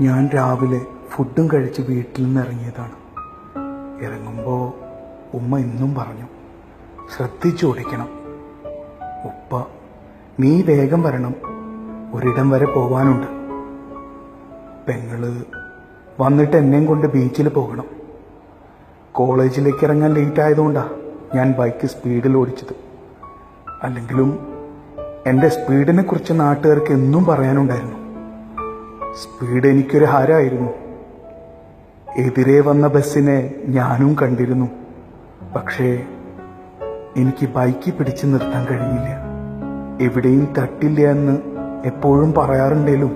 ഞാൻ രാവിലെ ഫുഡും കഴിച്ച് വീട്ടിൽ നിന്ന് ഇറങ്ങിയതാണ്. ഇറങ്ങുമ്പോൾ ഉമ്മ ഇന്നും പറഞ്ഞു, ശ്രദ്ധിച്ചോടിക്കണം. ഉപ്പ, നീ വേഗം വരണം, ഒരിടം വരെ പോവാനുണ്ട്. പെങ്ങള് വന്നിട്ട് എന്നെയും കൊണ്ട് ബീച്ചിൽ പോകണം. കോളേജിലേക്ക് ഇറങ്ങാൻ ലേറ്റ് ആയതുകൊണ്ടാണ് ഞാൻ ബൈക്ക് സ്പീഡിൽ ഓടിച്ചത്. അല്ലെങ്കിലും എൻ്റെ സ്പീഡിനെ കുറിച്ച് നാട്ടുകാർക്ക് എന്നും പറയാനുണ്ടായിരുന്നു. സ്പീഡ് എനിക്കൊരു ഹരമായിരുന്നു. എതിരെ വന്ന ബസ്സിനെ ഞാനും കണ്ടിരുന്നു. പക്ഷേ എനിക്ക് ബൈക്ക് പിടിച്ചു നിർത്താൻ കഴിഞ്ഞില്ല. എവിടെയും തട്ടില്ല എന്ന് എപ്പോഴും പറയാറുണ്ടേലും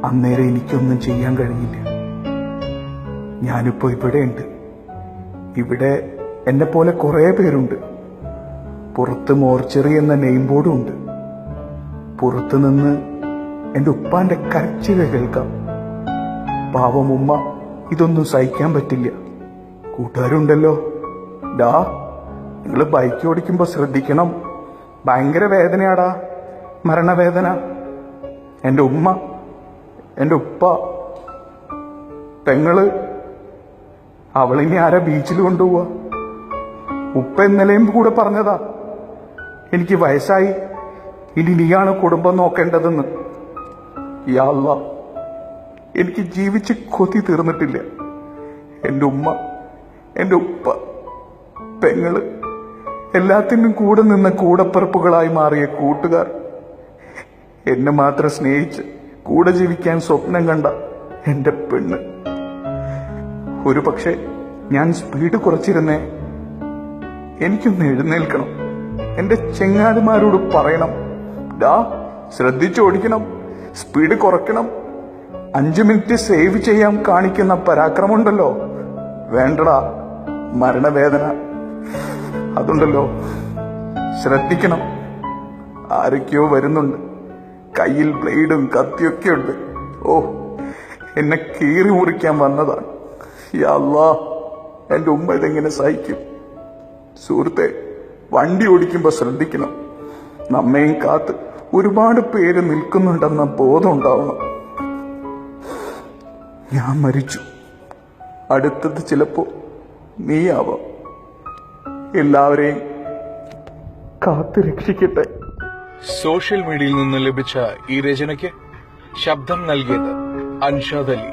അന്നേരം എനിക്കൊന്നും ചെയ്യാൻ കഴിഞ്ഞില്ല. ഞാനിപ്പോൾ ഇവിടെയുണ്ട്. ഇവിടെ എന്നെ പോലെ കുറേ പേരുണ്ട്. പുറത്ത് മോർച്ചറി എന്ന നെയിം ബോർഡും ഉണ്ട്. പുറത്തു നിന്ന് എൻ്റെ ഉപ്പാന്റെ കരച്ചിൽ കേൾക്കാം. പാവം ഉമ്മ ഇതൊന്നും സഹിക്കാൻ പറ്റില്ല. കൂട്ടുകാരുണ്ടല്ലോ, ഡാ നിങ്ങൾ ബൈക്ക് ഓടിക്കുമ്പോൾ ശ്രദ്ധിക്കണം, ഭയങ്കര വേദനയാടാ, മരണവേദന. എൻ്റെ ഉമ്മ, എൻ്റെ ഉപ്പ, പെങ്ങള്, അവളിനി ആരാ ബീച്ചിൽ കൊണ്ടുപോവാ? ഉപ്പ ഇന്നലെയും കൂടെ പറഞ്ഞതാ, എനിക്ക് വയസ്സായി, ഇനി നീയാണ് കുടുംബം നോക്കേണ്ടതെന്ന്. യാ അല്ലാ, എനിക്ക് ജീവിച്ച് കൊതി തീർന്നിട്ടില്ല. എൻ്റെ ഉമ്മ, എൻ്റെ ഉപ്പ, പെങ്ങള്, എല്ലാത്തിനും കൂടെ നിന്ന കൂടപ്പിറപ്പുകളായി മാറിയ കൂട്ടുകാർ, എന്നെ മാത്രം സ്നേഹിച്ച് കൂടെ ജീവിക്കാൻ സ്വപ്നം കണ്ട എൻ്റെ പെണ്ണ്. ഒരു പക്ഷേ ഞാൻ സ്പീഡ് കുറച്ചിരുന്നേ. എനിക്കൊന്ന് എഴുന്നേൽക്കണം, എൻ്റെ ചെങ്ങാതിമാരോട് പറയണം, ഡാ ശ്രദ്ധിച്ചോടിക്കണം, സ്പീഡ് കുറയ്ക്കണം. 5 മിനിറ്റ് സേവ് ചെയ്യാൻ കാണിക്കുന്ന പരാക്രമമുണ്ടല്ലോ, വേണ്ടടാ മരണവേദന, അതുണ്ടല്ലോ, ശ്രദ്ധിക്കണം. ആരൊക്കെയോ വരുന്നുണ്ട്, കയ്യിൽ ബ്ലേഡും കത്തിയൊക്കെ ഉണ്ട്. ഓ, എന്നെ കീറി മുറിക്കാൻ വന്നതാണ്. യാ അല്ലാ, എൻ്റെ ഉമ്മ ഇതെങ്ങനെ സഹിക്കും? സുഹൃത്തെ, വണ്ടി ഓടിക്കുമ്പോൾ ശ്രദ്ധിക്കണം. നമ്മയും കാത്ത് ഒരുപാട് പേര് നിൽക്കുന്നുണ്ടെന്ന ബോധം ഉണ്ടാവണം. ഞാൻ മരിച്ചു, അടുത്തത് ചിലപ്പോ നീയാവാം. എല്ലാവരെയും കാത്തു രക്ഷിക്കട്ടെ. സോഷ്യൽ മീഡിയയിൽ നിന്ന് ലഭിച്ച ഈ രചനയ്ക്ക് ശബ്ദം നൽകിയത് അൻഷാദ് അലി.